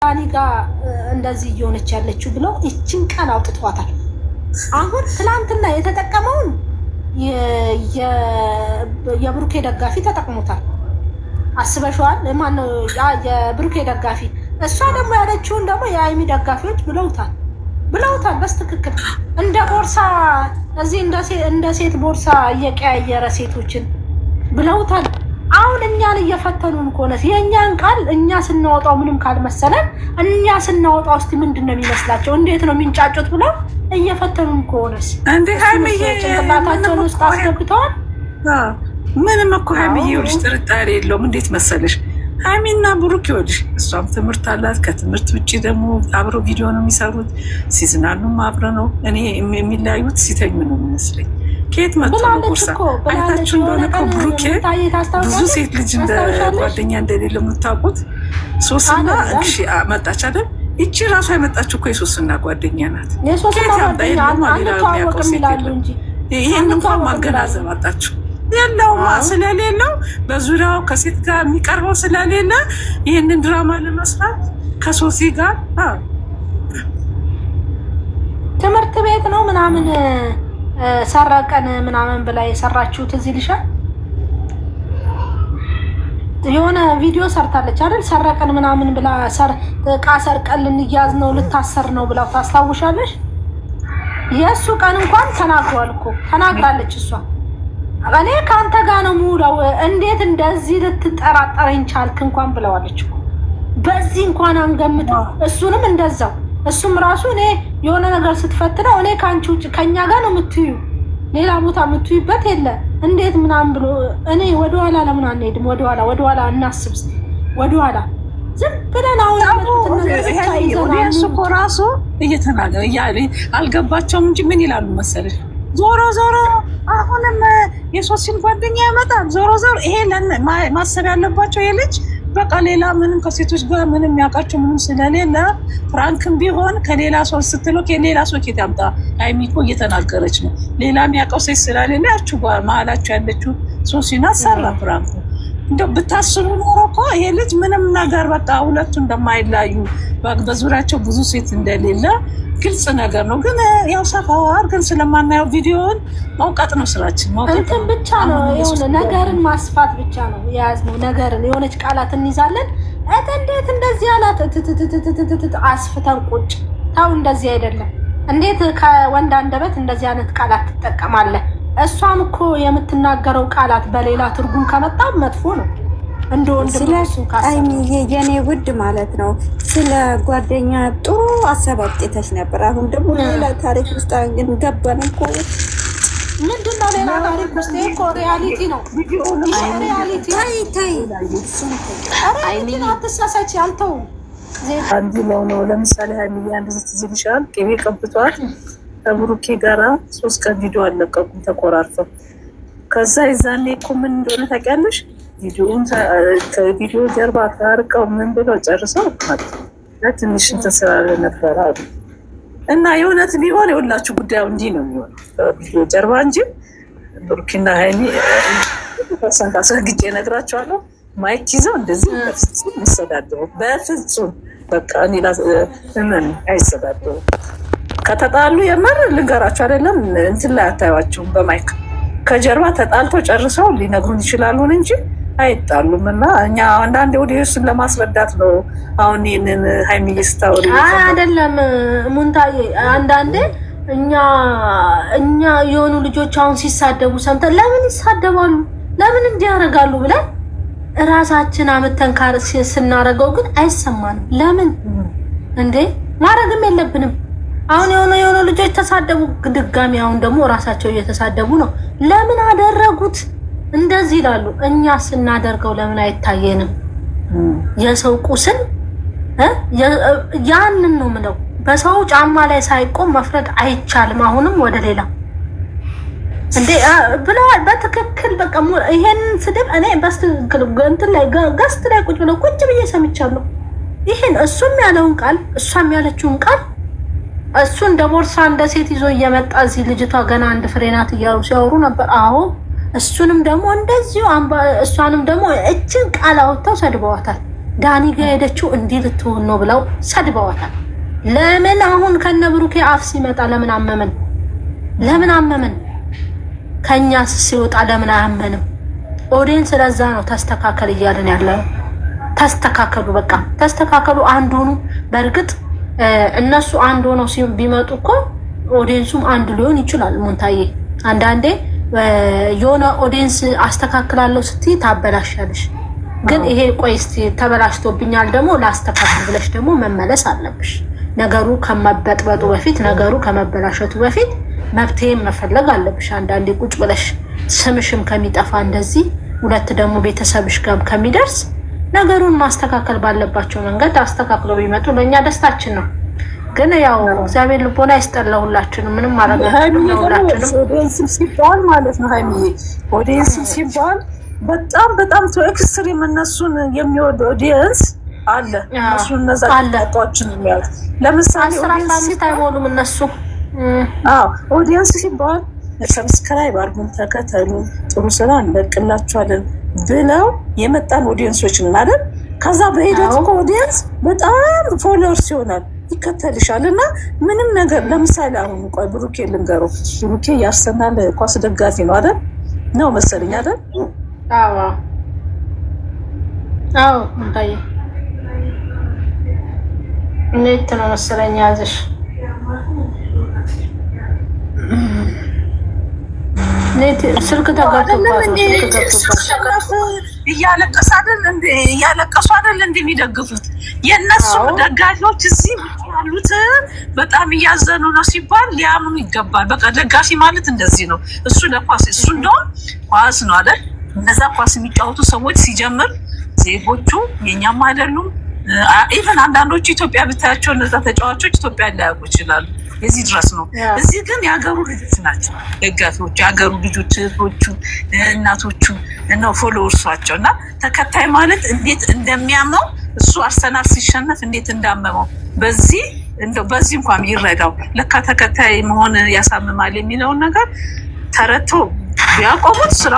ዳኒ ጋር እንደዚህ እየሆነች ያለችው ብለው እችን ቃል አውጥቷታል። አሁን ትላንትና የተጠቀመውን የብሩኬ ደጋፊ ተጠቅሞታል። አስበሽዋል? ማነው የብሩኬ ደጋፊ? እሷ ደግሞ ያለችውን ደግሞ የአይሚ ደጋፊዎች ብለውታል። በስትክክል እንደ ቦርሳ እዚህ እንደ ሴት ቦርሳ እየቀያየረ ሴቶችን ብለውታል። አሁን እኛን እየፈተኑን ከሆነስ የእኛን ቃል እኛ ስናወጣው ምንም ካልመሰለን እኛ ስናወጣው እስቲ ምንድን ነው የሚመስላቸው? እንዴት ነው የሚንጫጩት ብለው እየፈተኑን ከሆነስ እንዴ ሀይሚዬ ጭንቅላታቸውን ውስጥ አስገብተዋል። ምንም እኮ ሀይሚዬ ይኸውልሽ ጥርጣሬ የለውም። እንዴት መሰለሽ ሀይሚና ብሩክ ይኸውልሽ እሷም ትምህርት አላት። ከትምህርት ውጭ ደግሞ አብረው ቪዲዮ ነው የሚሰሩት። ሲዝናኑም አብረው ነው። እኔ የሚለያዩት ሲተኙ ነው የሚመስለኝ። ከየት መጥቶ ነው ቦርሳ? አይታችሁ እንደሆነ እኮ ብሩኬ ብዙ ሴት ልጅ እንደ ጓደኛ እንደሌለ የምታውቁት ሶስና እሺ መጣች አይደል? ይቺ ራሷ የመጣችው እኮ የሶስና ጓደኛ ናት። ከየት ያምጣ? የለም ሌላ የሚያውቀው ሴት የለም። ይሄን እንኳን ማገናዘብ አጣችሁ። የለውማ ስለሌለው በዙሪያው ከሴት ጋር የሚቀርበው ስለሌለ ይህንን ድራማ ለመስራት ከሶሲ ጋር ትምህርት ቤት ነው ምናምን ሰረቀን ምናምን ብላ የሰራችሁት እዚህ ልሻል የሆነ ቪዲዮ ሰርታለች አይደል? ሰረቀን ምናምን ብላ ዕቃ ሰርቀን ልንያዝ ነው ልታሰር ነው ብላ ታስታውሻለሽ? የእሱ ቀን እንኳን ተናግሯል እኮ ተናግራለች እሷ። እኔ ከአንተ ጋር ነው የምውለው እንዴት እንደዚህ ልትጠራጠረኝ ቻልክ እንኳን ብለዋለች እኮ። በዚህ እንኳን አንገምተው። እሱንም እንደዛው እሱም ራሱ እኔ የሆነ ነገር ስትፈትነው እኔ ከአንቺ ውጭ ከኛ ጋር ነው የምትዩ ሌላ ቦታ የምትዩበት የለ እንዴት ምናምን ብሎ እኔ ወደኋላ ለምን አንሄድም? ወደኋላ እናስብ። ወደኋላ ዝም ብለን አሁን እሱ እኮ ራሱ እየተናገረ እያለ አልገባቸውም እንጂ ምን ይላሉ መሰለሽ? ዞሮ አሁንም የሶስትን ጓደኛ ያመጣል። ዞሮ ይሄ ማሰብ ያለባቸው ይሄ ልጅ በቃ ሌላ ምንም ከሴቶች ጋር ምንም ያውቃቸው ምንም ስለሌለ ፍራንክም ቢሆን ከሌላ ሰው ስትለው ከሌላ ሰው ኬት ያምጣ? ሀይሚ እኮ እየተናገረች ነው። ሌላ የሚያውቀው ሴት ስለሌለ ያችሁ ጋር መሀላችሁ ያለችው ሶሲና ሰራ ፍራንኩ። እንደው ብታስቡ ኖሮ እኮ ይሄ ልጅ ምንም ነገር በቃ ሁለቱ እንደማይላዩ በዙሪያቸው ብዙ ሴት እንደሌለ ግልጽ ነገር ነው። ግን ያው ሰፋ አድርገን ስለማናየው ቪዲዮውን ማውቃት ነው ስራችን። እንትን ብቻ ነው የሆነ ነገርን ማስፋት ብቻ ነው የያዝነው። ነገርን የሆነች ቃላት እንይዛለን። እንዴት እንደዚህ አላት አስፍተን ቁጭ ታው እንደዚህ አይደለም። እንዴት ከወንድ አንደበት እንደዚህ አይነት ቃላት ትጠቀማለህ? እሷም እኮ የምትናገረው ቃላት በሌላ ትርጉም ከመጣ መጥፎ ነው። የኔ ውድ ማለት ነው። ስለ ጓደኛ ጥሩ ሀሳብ አውጥተሽ ነበር። አሁን ደግሞ ሌላ ታሪክ ውስጥ ግን ገባን እኮ። ምንድነው ሌላ ታሪክ ውስጥ? እኮ ሪያሊቲ ነው። ሪያሊቲ ታይ ሪያሊቲ አትሳሳች። አልተውም አንዲ ነው። ለምሳሌ ሀይሚ አንድ ዝትዝልሻል ቅቤ ቀብቷል። ከብሩኬ ጋራ 3 ቀን ቪዲዮ አለቀቁም ተቆራርፈው። ከዛ ይዛኔ እኮ ምን እንደሆነ ታውቂያለሽ? ከቪዲዮ ጀርባ ታርቀው ምን ብለው ጨርሰው ትንሽ እንትን ስላለ ነበረ አሉ። እና የእውነት ቢሆን የሁላችሁ ጉዳዩ እንዲህ ነው የሚሆነው ከቪዲዮ ጀርባ እንጂ ብሩክና ሀይሚ ሰንካሰግጬ እነግራቸዋለሁ። ማይክ ይዘው እንደዚህ በፍጹም ይሰዳደሩ። በፍጹም በቃ ምን አይሰዳደሩ። ከተጣሉ የምር ልንገራቸው አይደለም እንትን ላይ አታዩዋቸውም። በማይክ ከጀርባ ተጣልተው ጨርሰው ሊነግሩን ይችላሉ እንጂ አይጣሉም። እና እኛ አንዳንዴ ኦዲየንስን ለማስረዳት ነው አሁን ይህንን ሀይሚዬ ስታወሪ አይደለም ሙንታዬ። አንዳንዴ እኛ የሆኑ ልጆች አሁን ሲሳደቡ ሰምተን ለምን ይሳደባሉ ለምን እንዲያደርጋሉ ብለን እራሳችን አመተን ስናደርገው ግን አይሰማንም። ለምን እንዴ ማድረግም የለብንም። አሁን የሆኑ ልጆች ተሳደቡ ድጋሚ አሁን ደግሞ እራሳቸው እየተሳደቡ ነው። ለምን አደረጉት እንደዚህ ይላሉ። እኛ ስናደርገው ለምን አይታየንም? የሰው ቁስል ያንን ነው ምለው። በሰው ጫማ ላይ ሳይቆም መፍረድ አይቻልም። አሁንም ወደ ሌላ እንዴ ብለዋል። በትክክል በቃ ይሄን ስድብ እኔ በስትክክል እንትን ላይ ገስት ላይ ቁጭ ብዬ ሰምቻለሁ። ይሄን እሱም ያለውን ቃል እሷም ያለችውን ቃል እሱ እንደ ቦርሳ እንደ ሴት ይዞ እየመጣ እዚህ ልጅቷ ገና አንድ ፍሬ ናት እያሉ ሲያወሩ ነበር። አዎ እሱንም ደግሞ እንደዚሁ እሷንም ደግሞ እችን ቃል አውጥተው ሰድበዋታል። ዳኒ ጋር ሄደችው እንዲህ ልትሆን ነው ብለው ሰድበዋታል። ለምን አሁን ከነ ብሩኬ አፍ ሲመጣ ለምን አመመን? ለምን አመመን? ከኛ ሲወጣ ለምን አያመንም? ኦዲየንስ ስለዛ ነው ተስተካከል እያልን ያለው። ተስተካከሉ፣ በቃ ተስተካከሉ፣ አንድ ሆኑ። በእርግጥ እነሱ አንድ ሆነው ቢመጡ እኮ ኦዲየንሱም አንድ ሊሆን ይችላል። ሙንታዬ አንዳንዴ የሆነ ኦዲየንስ አስተካክላለሁ ስትይ ታበላሻለሽ። ግን ይሄ ቆይ እስቲ ተበላሽቶብኛል ደግሞ ላስተካክል ብለሽ ደግሞ መመለስ አለብሽ። ነገሩ ከመበጥበጡ በፊት ነገሩ ከመበላሸቱ በፊት መብቴን መፈለግ አለብሽ። አንዳንዴ ቁጭ ብለሽ ስምሽም ከሚጠፋ እንደዚህ ሁለት ደግሞ ቤተሰብሽ ጋር ከሚደርስ ነገሩን ማስተካከል ባለባቸው መንገድ አስተካክለው ቢመጡ ለኛ ደስታችን ነው። ግን ያው እግዚአብሔር ልቦና ይስጠላው ሁላችንም። ምንም ማረጋገጥ ኦዲየንስ ሲባል ማለት ነው ሃይሚዬ፣ ኦዲየንስ ሲባል በጣም ኤክስትሪም እነሱን የሚወድ ኦዲየንስ አለ። እነሱ እነዛ ታጣዎችን የሚያዩት ለምሳሌ ኦዲየንስ አይሆኑም እነሱ። ኦዲየንስ ሲባል ሰብስክራይብ አድርጉን፣ ተከተሉ፣ ጥሩ ስራ እንለቅላችኋለን ብለው የመጣን ኦዲየንሶች ነን አይደል? ከዛ በሂደት እኮ ኦዲየንስ በጣም ፎሎወርስ ይሆናል፣ ይከተልሻል። እና ምንም ነገር ለምሳሌ አሁን ቆይ ብሩኬ ልንገረው፣ ብሩኬ የአርሰናል ኳስ ደጋፊ ነው አይደል? ነው መሰለኝ አይደል? አዎ እንታይ እንዴት ነው መሰለኝ ያዘሽ ስልክ ተጋጥቷል። እያለቀሱ አይደል እንደሚደግፉት የነሱ ደጋፊዎች እዚህ ያሉት በጣም እያዘኑ ነው ሲባል ሊያምኑ ይገባል። በቃ ደጋፊ ማለት እንደዚህ ነው። እሱ ለኳስ እሱ እንደውም ኳስ ነው አይደል? እነዛ ኳስ የሚጫወቱ ሰዎች ሲጀምር ዜጎቹ የኛም አይደሉም። ኢቨን አንዳንዶቹ ኢትዮጵያ ብታያቸው እነዛ ተጫዋቾች ኢትዮጵያ ሊያውቁ ይችላሉ። የዚህ ድረስ ነው። እዚህ ግን የሀገሩ ልጆች ናቸው ደጋፊዎቹ፣ የሀገሩ ልጆች እህቶቹ፣ እናቶቹ ነው ፎሎወርሷቸው። እና ተከታይ ማለት እንዴት እንደሚያመው እሱ አርሰናል ሲሸነፍ እንዴት እንዳመመው በዚህ እንኳን ይረዳው። ለካ ተከታይ መሆን ያሳምማል የሚለውን ነገር ተረቶ ያቆሙት ስራ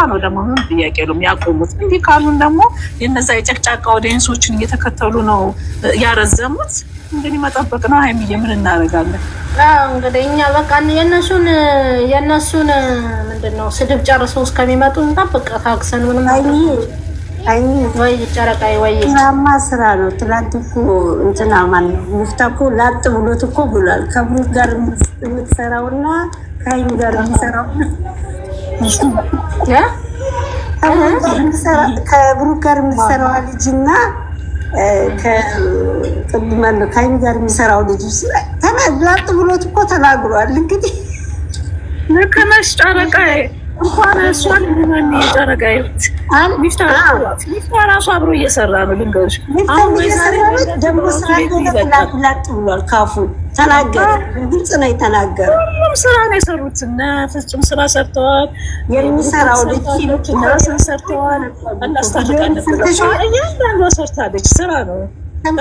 ነው። ደግሞ ምን ጥያቄ የለውም ያቆሙት። እንዲህ ካሉን ደግሞ የነዛ የጨቅጫቃ ኦዲየንሶችን እየተከተሉ ነው ያረዘሙት። እንግዲህ መጠበቅ ነው። ሃይሚዬ ምን እናደርጋለን? እንግዲህ እኛ በቃ የነሱን ምንድነው ስድብ ጨርሰው እስከሚመጡ እንጠብቅ ታግሰን። ምንም ወይ ጨረቃዬ ወይ ማማ ስራ ነው። ትላንት እኮ እንትና ማለት ሙፍታ እኮ ላጥ ብሎት እኮ ብሏል። ከብሩክ ጋር የምትሰራውና ከሃይሚ ጋር የምትሰራው ከብሩክ ጋር የምትሰራው ልጅና ከሃይሚ ጋር የሚሰራው ልጅ ላጥ ብሎት እኮ ተናግሯል። እንግዲህ ልክ ነሽ ጨረቃዬ። እንኳን እሷን ምን ጨረቃዬ ሚፍታ ራሱ አብሮ እየሰራ ነው። ልንገርሽ አሁን ደግሞ ስራ ላጥ ብሏል። ካፉ ተናገረ። ግልጽ ነው የተናገረው። ሁሉም ስራ ነው የሰሩት። እና ፍጹም ስራ ሰርተዋል። የሚሰራው ልጅ ናስን ሰርተዋል። እናስታርቃለን እያንዳንዷ ሰርታለች። ስራ ነው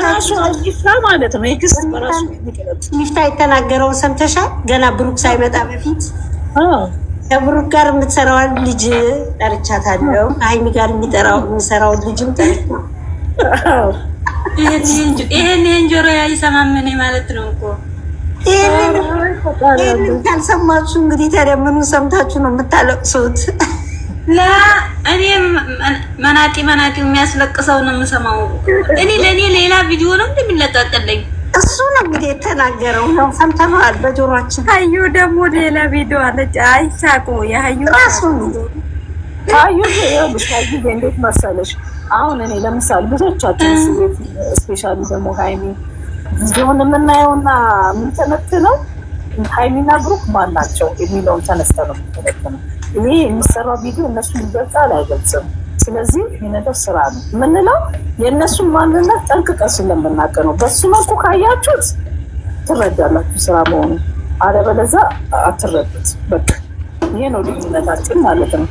ራሱ ሚፍታ ማለት ነው። የክስ በራሱ ሚፍታ የተናገረውን ሰምተሻል? ገና ብሩክ ሳይመጣ በፊት ከብሩክ ጋር የምትሰራውን ልጅ ጠርቻታለሁ። ከሃይሚ ጋር የሚሰራውን ልጅም ጠርቻለሁ። ይሄን ጆሮ ያይሰማምን ማለት ነው እኮ። ይሄን ካልሰማችሁ እንግዲህ ታዲያ ምኑን ሰምታችሁ ነው የምታለቅሱት? እኔ መናጢ የሚያስለቅሰው ነው የምሰማው። ለእኔ ሌላ ቪዲዮ ነው እንደሚለቀቅልኝ እሱ ነው እንግዲህ የተናገረው ነው ሰምተናል በጆሮአችን። ሀዩ ደግሞ ሌላ ቪዲዮ አለች። አይሳቁ የሀዩ ራሱ ነው። ሀዩ እንዴት መሰለሽ? አሁን እኔ ለምሳሌ ብዙዎቻችን ስፔሻሊ ደግሞ ሃይሚ ቪዲዮን የምናየውና የምንተነትነው ሃይሚና ብሩክ ማን ናቸው የሚለውን ተነስተ ነው የምንተነትነው። ይሄ የሚሰራው ቪዲዮ እነሱን ይገልጻል አይገልጽም? ስለዚህ ይህ ነገር ስራ ነው የምንለው የእነሱን ማንነት ጠንቅቀን ስለምናውቅ ነው። በሱ መልኩ ካያችሁት ትረዳላችሁ ስራ መሆኑ፣ አለበለዚያ አትረዱት። በቃ ይሄ ነው ልዩነታችን ማለት ነው።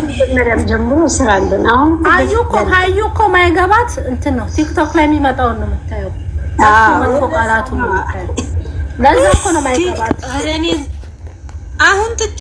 መጀመሪያም ጀምሮ ስራ አለን። አሁን ሀዩ እኮ ማይገባት እንትን ነው ቲክቶክ ላይ የሚመጣውን ነው የምታየው። መጥፎ ቃላቱ ነው የምታየው። ለዛ እኮ ነው ማይገባት። አሁን